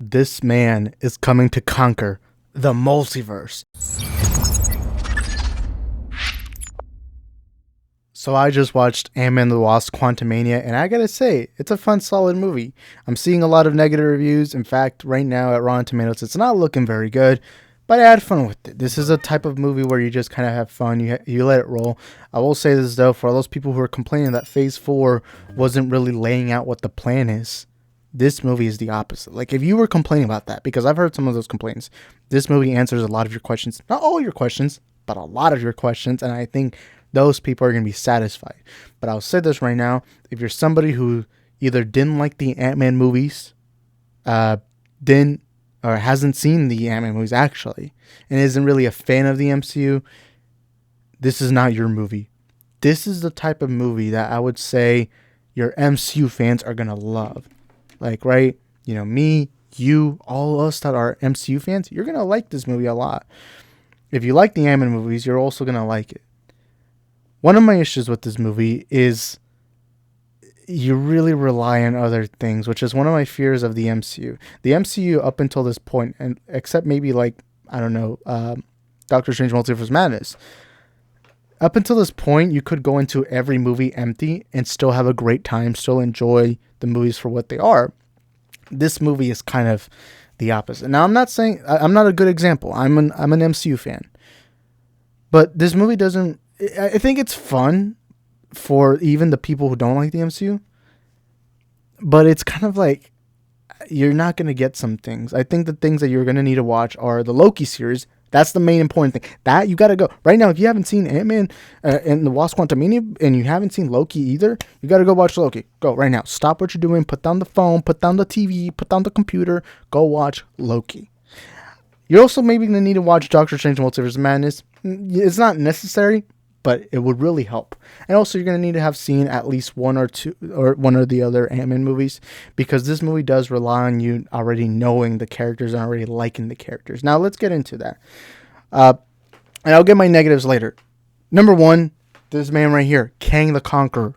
This man is coming to conquer the multiverse. So I just watched Ant-Man the Wasp Quantumania, and I gotta say, it's a fun, solid movie. I'm seeing a lot of negative reviews. In fact, right now at Rotten Tomatoes, it's not looking very good, but I had fun with it. This is a type of movie where you just kind of have fun. You let it roll. I will say this, though, for all those people who are complaining that Phase 4 wasn't really laying out what the plan is, this movie is the opposite. Like, if you were complaining about that, because I've heard some of those complaints, this movie answers a lot of your questions. Not all your questions, but a lot of your questions, and I think those people are going to be satisfied. But I'll say this right now. If you're somebody who either didn't like the Ant-Man movies, didn't or hasn't seen the Ant-Man movies actually, and isn't really a fan of the MCU, this is not your movie. This is the type of movie that I would say your MCU fans are going to love. Like, right? You know, me, you, all us that are MCU fans, you're going to like this movie a lot. If you like the Ant-Man movies, you're also going to like it. One of my issues with this movie is you really rely on other things, which is one of my fears of the MCU. The MCU up until this point, and except maybe like, I don't know, Doctor Strange Multiverse Madness, up until this point, you could go into every movie empty and still have a great time, still enjoy the movies for what they are. This movie is kind of the opposite. Now, I'm not saying I'm not a good example. I'm an MCU fan, but this movie doesn't. I think it's fun for even the people who don't like the MCU, but it's kind of like you're not going to get some things. I think the things that you're going to need to watch are the Loki series. That's the main important thing. That you got to go. Right now, if you haven't seen Ant-Man and the Wasp Quantumania and you haven't seen Loki either, you got to go watch Loki. Go right now. Stop what you're doing. Put down the phone. Put down the TV. Put down the computer. Go watch Loki. You're also maybe going to need to watch Doctor Strange Multiverse of Madness. It's not necessary, but it would really help. And also, you're going to need to have seen at least one or the other Ant-Man movies, because this movie does rely on you already knowing the characters and already liking the characters. Now, let's get into that. And I'll get my negatives later. Number one, this man right here, Kang the Conqueror.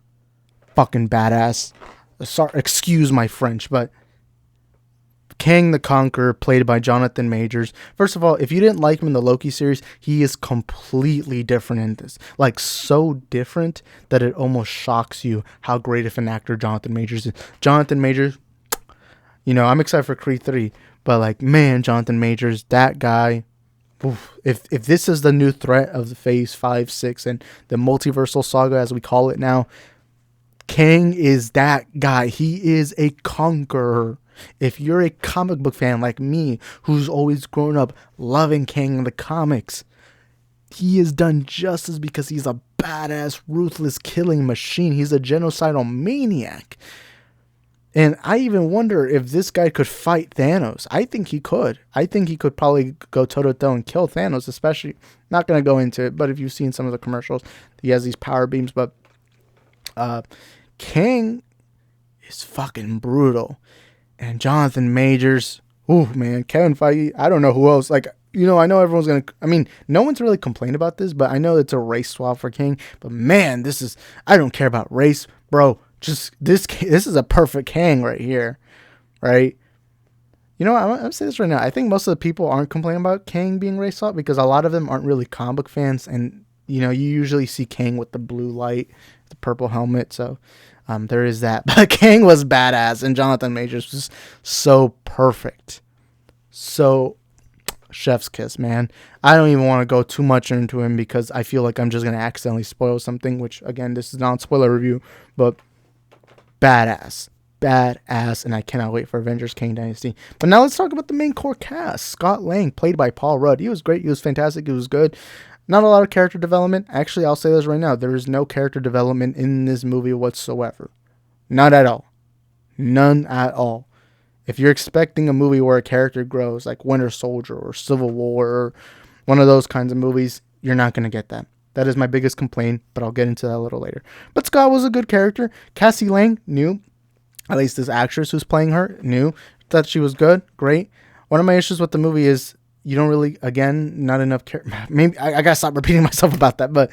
Fucking badass. Sorry, excuse my French, but Kang the Conqueror, played by Jonathan Majors. First of all, if you didn't like him in the Loki series, he is completely different in this. Like, so different that it almost shocks you how great of an actor Jonathan Majors is. Jonathan Majors, you know, I'm excited for Creed 3, but like, man, Jonathan Majors, that guy. Oof, if this is the new threat of the Phase 5, 6, and the multiversal saga, as we call it now, Kang is that guy. He is a conqueror. If you're a comic book fan like me, who's always grown up loving Kang in the comics, he is done justice because he's a badass, ruthless killing machine. He's a genocidal maniac. And I even wonder if this guy could fight Thanos. I think he could. I think he could probably go toe-to-toe and kill Thanos, especially, not going to go into it, but if you've seen some of the commercials, he has these power beams. But Kang is fucking brutal. And Jonathan Majors, ooh, man, Kevin Feige, I don't know who else. Like, you know, I know everyone's going to, I mean, no one's really complained about this, but I know it's a race swap for Kang. But man, I don't care about race, bro. Just, this is a perfect Kang right here, right? You know, I'm going to say this right now. I think most of the people aren't complaining about Kang being race swap because a lot of them aren't really comic book fans. And, you know, you usually see Kang with the blue light, the purple helmet, so there is that. But Kang was badass, and Jonathan Majors was so perfect. So, chef's kiss, man. I don't even want to go too much into him because I feel like I'm just going to accidentally spoil something, which, again, this is not a spoiler review, but badass. Badass, and I cannot wait for Avengers Kang Dynasty. But now let's talk about the main core cast. Scott Lang, played by Paul Rudd. He was great. He was fantastic. He was good. Not a lot of character development. Actually, I'll say this right now. There is no character development in this movie whatsoever. Not at all. None at all. If you're expecting a movie where a character grows, like Winter Soldier or Civil War or one of those kinds of movies, you're not going to get that. That is my biggest complaint, but I'll get into that a little later. But Scott was a good character. Cassie Lang, new. At least this actress who's playing her, new. Thought she was good. Great. One of my issues with the movie is you don't really, again, not enough maybe I gotta stop repeating myself about that, but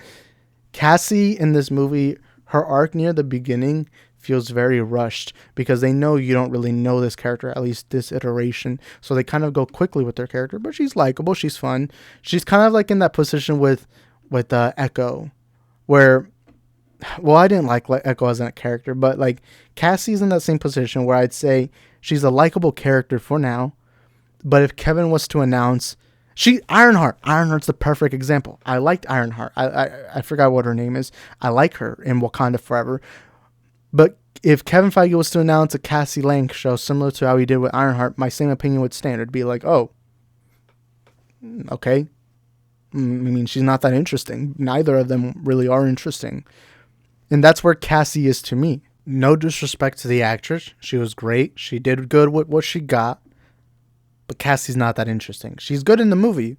Cassie in this movie, her arc near the beginning feels very rushed because they know you don't really know this character, at least this iteration. So they kind of go quickly with their character, but she's likable. She's fun. She's kind of like in that position with Echo, where, well, I didn't like Echo as a character, but like Cassie's in that same position where I'd say she's a likable character for now. But if Kevin was to announce, Ironheart's the perfect example. I liked Ironheart. I forgot what her name is. I like her in Wakanda Forever. But if Kevin Feige was to announce a Cassie Lang show similar to how he did with Ironheart, my same opinion would stand. It'd be like, oh, okay. I mean, she's not that interesting. Neither of them really are interesting. And that's where Cassie is to me. No disrespect to the actress. She was great. She did good with what she got. But Cassie's not that interesting. She's good in the movie,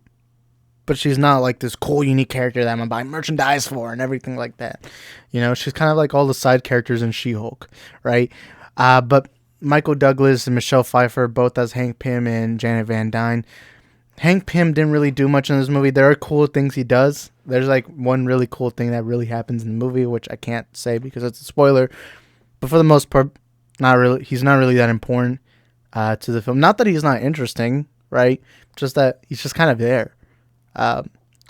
but she's not like this cool, unique character that I'm going to buy merchandise for and everything like that. You know, she's kind of like all the side characters in She-Hulk, right? But Michael Douglas and Michelle Pfeiffer, both as Hank Pym and Janet Van Dyne. Hank Pym didn't really do much in this movie. There are cool things he does. There's like one really cool thing that really happens in the movie, which I can't say because it's a spoiler. But for the most part, not really. He's not really that important to the film. Not that he's not interesting, right? Just that he's just kind of there.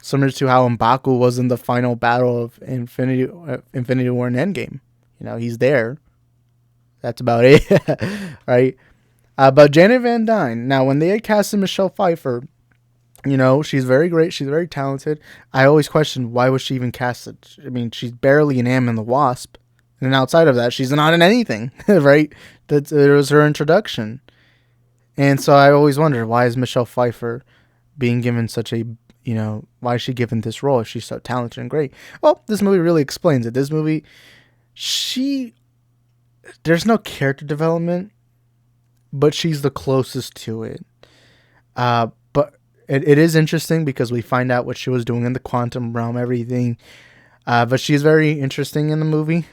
Similar to how M'Baku was in the final battle of Infinity War and Endgame. You know, he's there. That's about it, right? But Janet Van Dyne. Now, when they had casted Michelle Pfeiffer, you know, she's very great. She's very talented. I always questioned, why was she even casted? I mean, she's barely an Ant-Man the Wasp. And outside of that, she's not in anything, right? It was her introduction. And so I always wondered, why is Michelle Pfeiffer being given such a, you know, why is she given this role if she's so talented and great? Well, this movie really explains it. This movie, there's no character development, but she's the closest to it. But it is interesting because we find out what she was doing in the quantum realm, everything. But she's very interesting in the movie.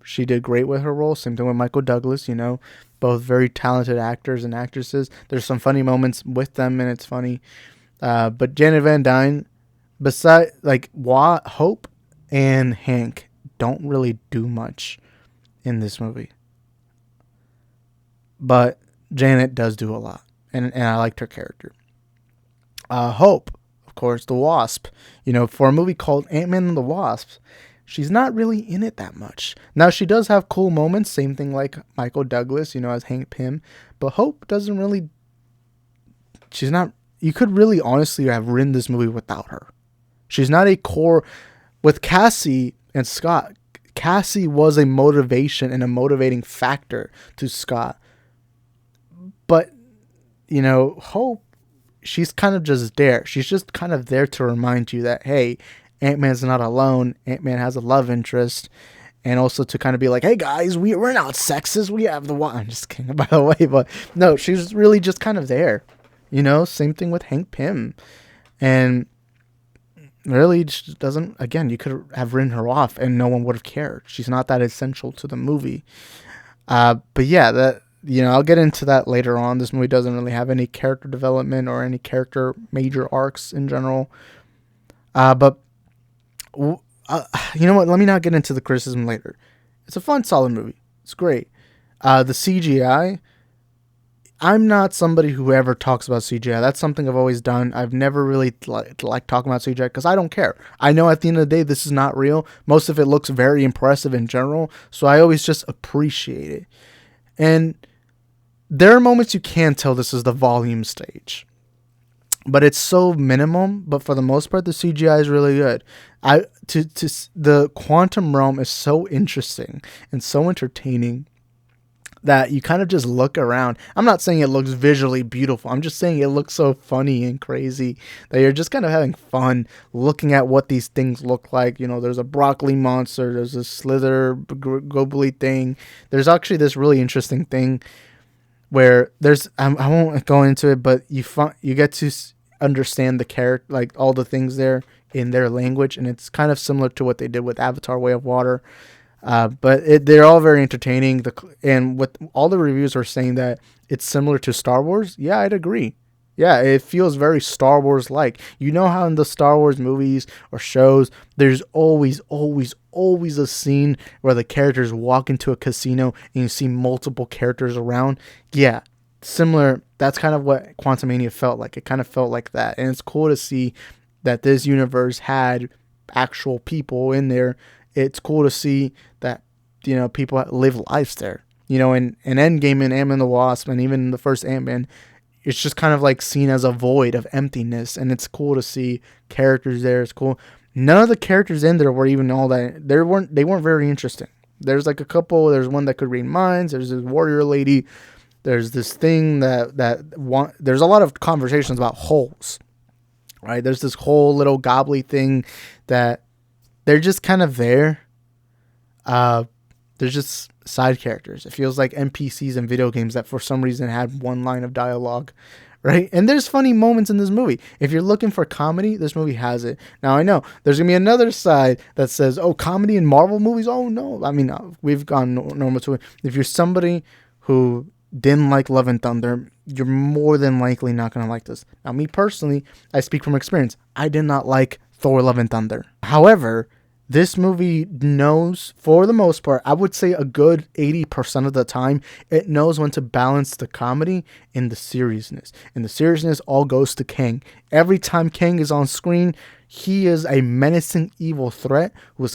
She did great with her role. Same thing with Michael Douglas, you know, both very talented actors and actresses. There's some funny moments with them, and it's funny. But Janet Van Dyne, beside like Hope and Hank, don't really do much in this movie. But Janet does do a lot, and I liked her character. Hope, of course, the Wasp. You know, for a movie called Ant-Man and the Wasp, she's not really in it that much. Now, she does have cool moments, same thing like Michael Douglas, you know, as Hank Pym. But Hope doesn't really... She's not... You could really honestly have written this movie without her. She's not a core... With Cassie and Scott, Cassie was a motivation and a motivating factor to Scott. But, you know, Hope, she's kind of just there. She's just kind of there to remind you that, hey, Ant-Man's not alone. Ant-Man has a love interest. And also to kind of be like, hey, guys, we're not sexist. We have the one. I'm just kidding, by the way. But no, she's really just kind of there. You know, same thing with Hank Pym. And really just doesn't, again, you could have written her off and no one would have cared. She's not that essential to the movie. But yeah, that... You know, I'll get into that later on. This movie doesn't really have any character development or any character major arcs in general. But you know what? Let me not get into the criticism later. It's a fun, solid movie. It's great. The CGI, I'm not somebody who ever talks about CGI. That's something I've always done. I've never really liked talking about CGI because I don't care. I know at the end of the day, this is not real. Most of it looks very impressive in general. So I always just appreciate it. And there are moments you can tell this is the volume stage, but it's so minimum. But for the most part, the CGI is really good. The quantum realm is so interesting and so entertaining that you kind of just look around. I'm not saying it looks visually beautiful. I'm just saying it looks so funny and crazy that you're just kind of having fun looking at what these things look like. You know, there's a broccoli monster. There's a slither gobbly thing. There's actually this really interesting thing where there's, I won't go into it, but you get to understand the character, like all the things there in their language. And it's kind of similar to what they did with Avatar Way of Water. But they're all very entertaining. And with all the reviews are saying that it's similar to Star Wars. Yeah, I'd agree. Yeah, it feels very Star Wars like. You know how in the Star Wars movies or shows, there's always a scene where the characters walk into a casino and you see multiple characters around? Yeah, similar. That's kind of what Quantumania felt like. It kind of felt like that. And it's cool to see that this universe had actual people in there. It's cool to see that, people live lives there. In Endgame and Ant-Man the Wasp and even in the first Ant-Man, it's just kind of like seen as a void of emptiness, and it's cool to see characters there. It's cool. None of the characters in there were even all that. They weren't very interesting. There's like a couple. There's one that could read minds. There's this warrior lady. There's this thing there's a lot of conversations about holes, right? There's this whole little gobbly thing that they're just kind of there. There's just side characters. It feels like NPCs in video games that for some reason had one line of dialogue, right? And there's funny moments in this movie. If you're looking for comedy, this movie has it. Now, I know there's going to be another side that says, oh, comedy in Marvel movies? Oh, no. I mean, we've gone normal to it. If you're somebody who didn't like Love and Thunder, you're more than likely not going to like this. Now, me personally, I speak from experience. I did not like Thor Love and Thunder. However, this movie knows, for the most part, I would say a good 80% of the time, it knows when to balance the comedy and the seriousness. And the seriousness all goes to Kang. Every time Kang is on screen, he is a menacing evil threat you're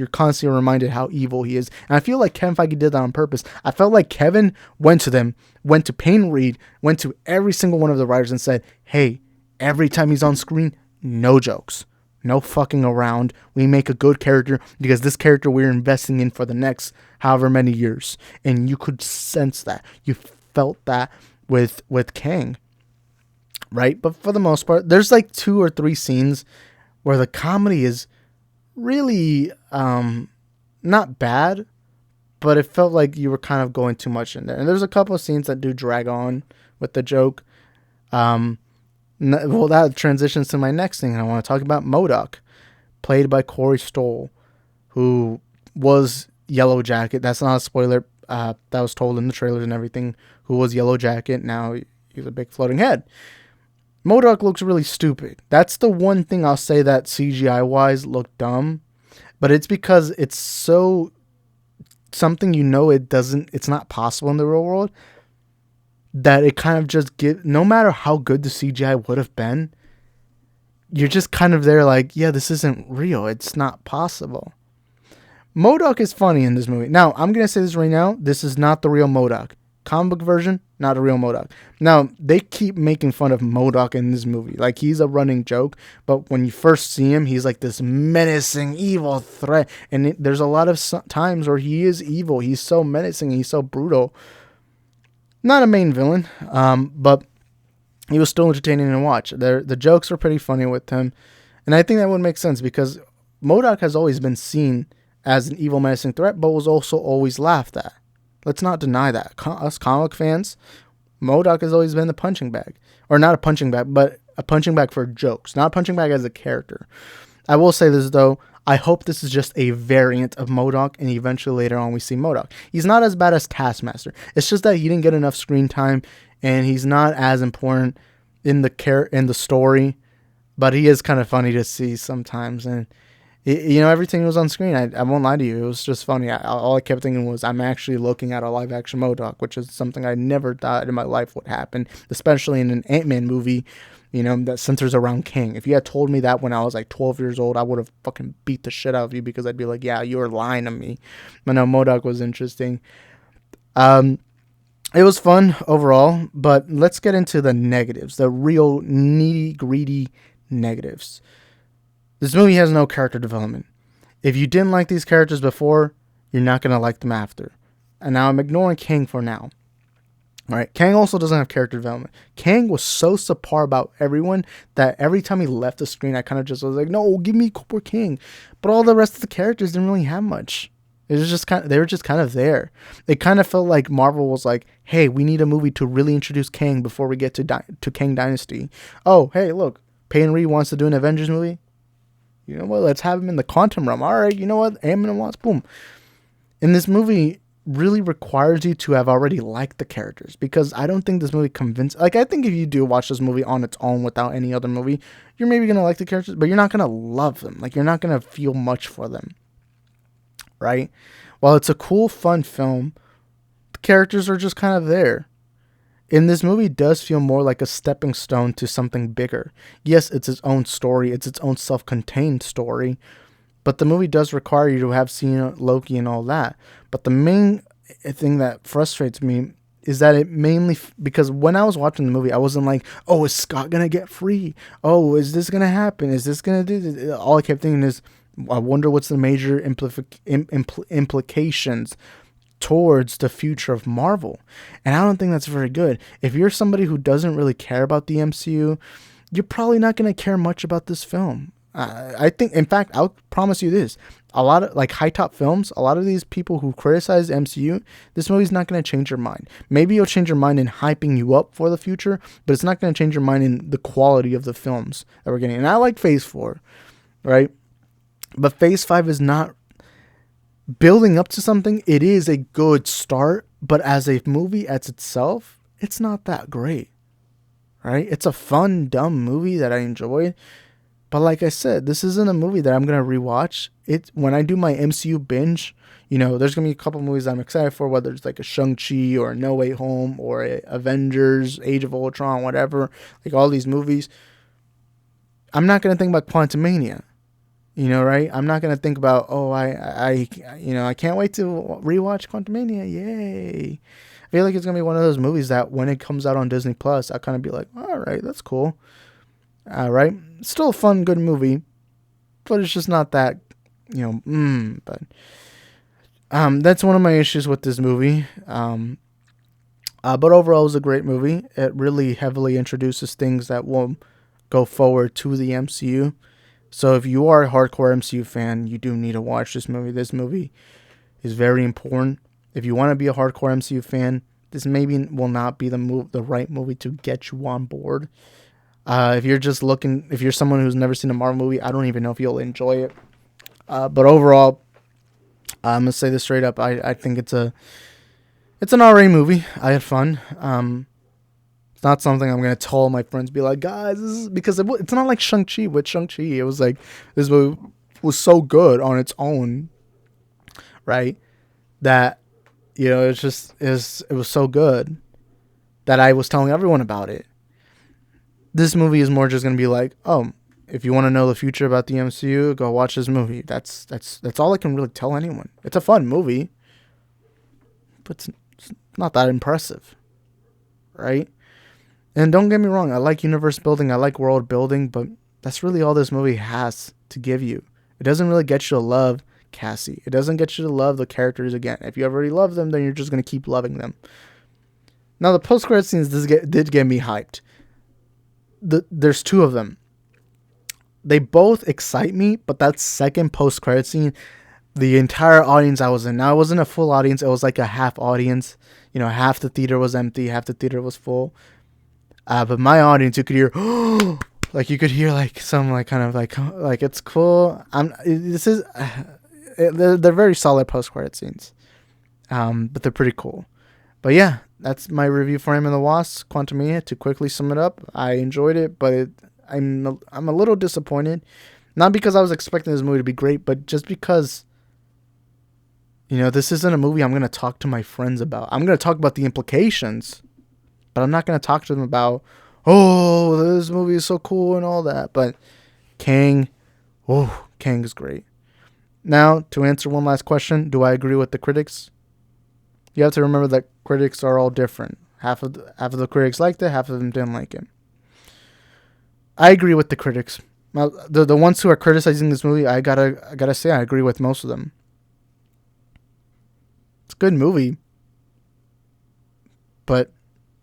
constantly reminded how evil he is. And I feel like Kevin Feige did that on purpose. I felt like Kevin went to Peyton Reed, went to every single one of the writers and said, hey, every time he's on screen, no jokes. No fucking around. We make a good character because this character we're investing in for the next however many years. And you could sense that. You felt that with Kang. Right? But for the most part, there's like 2 or 3 scenes where the comedy is really not bad, but it felt like you were kind of going too much in there. And there's a couple of scenes that do drag on with the joke. Well, that transitions to my next thing. I want to talk about Modoc, played by Corey Stoll, who was Yellow Jacket. That's not a spoiler. That was told in the trailers and everything. Who was Yellow Jacket? Now he's a big floating head. Modoc looks really stupid. That's the one thing I'll say that CGI-wise looked dumb. But it's because it's so something it's not possible in the real world, that it kind of just no matter how good the CGI would have been, you're just kind of there like, yeah, this isn't real. It's not possible. Modoc is funny in this movie. Now, I'm going to say this right now. This is not the real Modoc. Comic book version, not a real Modoc. Now, they keep making fun of Modoc in this movie. Like, he's a running joke. But when you first see him, he's like this menacing, evil threat. And there's a lot of times where he is evil. He's so menacing. He's so brutal. Not a main villain, but he was still entertaining to watch. The jokes were pretty funny with him. And I think that would make sense because Modoc has always been seen as an evil, menacing threat, but was also always laughed at. Let's not deny that. Us comic fans, Modoc has always been the punching bag. Or not a punching bag, but a punching bag for jokes. Not a punching bag as a character. I will say this, though. I hope this is just a variant of Modoc, and eventually later on we see Modoc. He's not as bad as Taskmaster. It's just that he didn't get enough screen time, and he's not as important in the story, but he is kind of funny to see sometimes. And everything was on screen. I won't lie to you, it was just funny. All I kept thinking was, I'm actually looking at a live action Modoc, which is something I never thought in my life would happen, especially in an Ant-Man movie. That centers around Kang. If you had told me that when I was like 12 years old, I would have fucking beat the shit out of you because I'd be like, yeah, you were lying to me. But no, Modoc was interesting. It was fun overall, but let's get into the negatives, the real needy, greedy negatives. This movie has no character development. If you didn't like these characters before, you're not going to like them after. And now I'm ignoring Kang for now. All right, Kang also doesn't have character development. Kang was so subpar about everyone that every time he left the screen, I kind of just was like, no, give me Cooper King. But all the rest of the characters didn't really have much. It was just they were just kind of there. It kind of felt like Marvel was like, hey, we need a movie to really introduce Kang before we get to Kang Dynasty. Oh, hey, look, Peyton Reed wants to do an Avengers movie. You know what? Let's have him in the quantum realm. All right, you know what? Ant-Man the Wasp, boom. In this movie, really requires you to have already liked the characters, because I don't think this movie convinced. Like, I think if you do watch this movie on its own without any other movie, you're maybe gonna like the characters, but you're not gonna love them. Like, you're not gonna feel much for them, right? While it's a cool, fun film, the characters are just kind of there. And this movie does feel more like a stepping stone to something bigger. Yes, it's its own story. It's its own self-contained story. But the movie does require you to have seen Loki and all that. But the main thing that frustrates me is that it mainly... Because when I was watching the movie, I wasn't like, oh, is Scott going to get free? Oh, is this going to happen? Is this going to do this? All I kept thinking is, I wonder what's the major implications towards the future of Marvel. And I don't think that's very good. If you're somebody who doesn't really care about the MCU, you're probably not going to care much about this film. I think, in fact, I'll promise you this. A lot of, like, high top films, a lot of these people who criticize the MCU, this movie's not going to change your mind. Maybe it'll change your mind in hyping you up for the future, but it's not going to change your mind in the quality of the films that we're getting. And I like Phase 4, right? But Phase 5 is not building up to something. It is a good start, but as a movie as itself, it's not that great, right? It's a fun, dumb movie that I enjoyed, but like I said, this isn't a movie that I'm gonna rewatch. It when I do my MCU binge, there's gonna be a couple movies that I'm excited for, whether it's like a Shang-Chi or a No Way Home or a Avengers, Age of Ultron, whatever, like all these movies. I'm not gonna think about Quantumania. Right? I'm not gonna think about, I can't wait to rewatch Quantumania. Yay! I feel like it's gonna be one of those movies that when it comes out on Disney Plus, I'll kind of be like, all right, that's cool. All right, still a fun, good movie, but it's just not that, But that's one of my issues with this movie. But overall, it was a great movie. It really heavily introduces things that will go forward to the MCU. So if you are a hardcore MCU fan, you do need to watch this movie. This movie is very important. If you want to be a hardcore MCU fan, this maybe will not be the right movie to get you on board. If you're someone who's never seen a Marvel movie, I don't even know if you'll enjoy it. But overall, I'm gonna say this straight up. I think it's an RA movie. I had fun. It's not something I'm going to tell my friends, be like, guys, this is... Because it's not like Shang-Chi. With Shang-Chi, it was like, this movie was so good on its own, right? That, it was so good that I was telling everyone about it. This movie is more just going to be like, oh, if you want to know the future about the MCU, go watch this movie. That's all I can really tell anyone. It's a fun movie, but it's not that impressive, right? And don't get me wrong, I like universe building, I like world building, but that's really all this movie has to give you. It doesn't really get you to love Cassie. It doesn't get you to love the characters again. If you already love them, then you're just going to keep loving them. Now, the post-credit scenes did get me hyped. There's two of them. They both excite me, but that second post-credit scene, the entire audience I was in, now it wasn't a full audience, it was like a half audience. Half the theater was empty, half the theater was full. But my audience, you could hear, like you could hear like some like kind of like it's cool. They're very solid post-credit scenes, but they're pretty cool. But yeah, that's my review for Ant-Man the Wasp Quantumania. To quickly sum it up, I enjoyed it, but I'm a little disappointed. Not because I was expecting this movie to be great, but just because, this isn't a movie I'm going to talk to my friends about. I'm going to talk about the implications, but I'm not going to talk to them about, this movie is so cool and all that. But Kang is great. Now, to answer one last question, do I agree with the critics? You have to remember that critics are all different. Half of the critics liked it, half of them didn't like it. I agree with the critics. Now, the ones who are criticizing this movie, I gotta say I agree with most of them. It's a good movie, but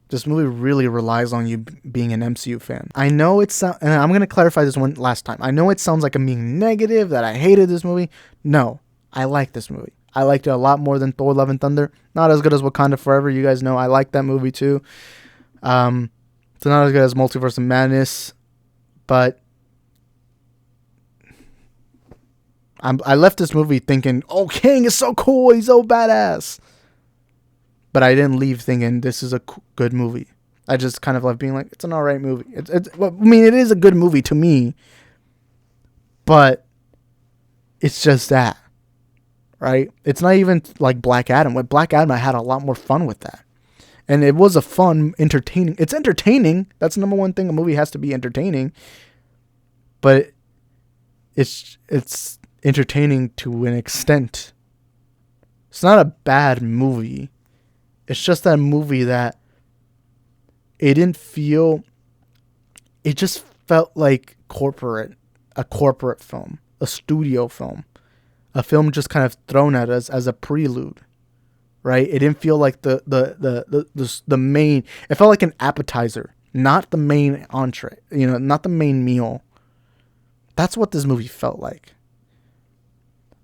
this movie really relies on you being an MCU fan. I know and I'm going to clarify this one last time. I know it sounds like I'm being negative, that I hated this movie. No, I like this movie. I liked it a lot more than Thor Love and Thunder. Not as good as Wakanda Forever. You guys know I like that movie too. It's not as good as Multiverse of Madness, but I left this movie thinking, oh, Kang is so cool. He's so badass. but I didn't leave thinking this is a good movie. I just kind of left being like, it's an alright movie. Well, I mean, it is a good movie to me, but it's just that, right? It's not even like Black Adam. With Black Adam, I had a lot more fun with that. And it was a fun, entertaining. It's entertaining. That's the number one thing. A movie has to be entertaining. But it's entertaining to an extent. It's not a bad movie. It's just that movie that it didn't feel. It just felt like a corporate film, a studio film, a film just kind of thrown at us as a prelude, right? It didn't feel like the main. It felt like an appetizer, not the main entree. Not the main meal. That's what this movie felt like.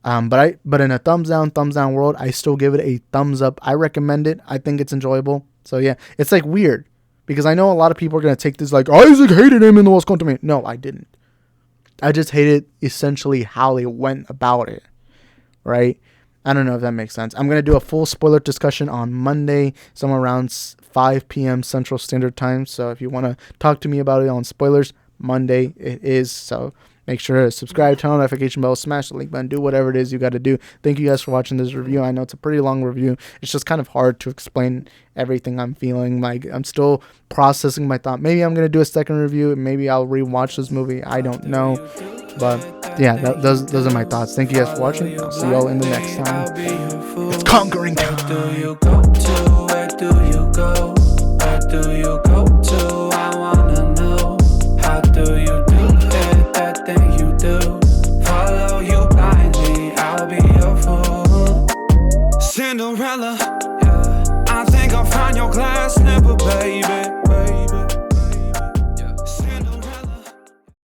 But in a thumbs down world, I still give it a thumbs up. I recommend it. I think it's enjoyable. So yeah, it's like weird because I know a lot of people are gonna take this like Isaac hated him in the Wasp Quantumania. No, I didn't. I just hated essentially how they went about it. Right? I don't know if that makes sense. I'm gonna do a full spoiler discussion on Monday, somewhere around 5 p.m. Central Standard Time. So if you want to talk to me about it on spoilers, Monday it is. So make sure to subscribe, turn on the notification bell, smash the link button, do whatever it is you got to do. Thank you guys for watching this review. I know it's a pretty long review. It's just kind of hard to explain everything I'm feeling. Like, I'm still processing my thought. Maybe I'm going to do a second review. Maybe I'll rewatch this movie. I don't know. But yeah, those are my thoughts. Thank you guys for watching. I'll see y'all in the next time. It's conquering time. Where do you go to? Where do you go? Where do you go to? I wanna know. How do you do it? That thing you do. Follow you blindly. I'll be your fool. Cinderella. Yeah. I think I'll find your glass slipper, baby.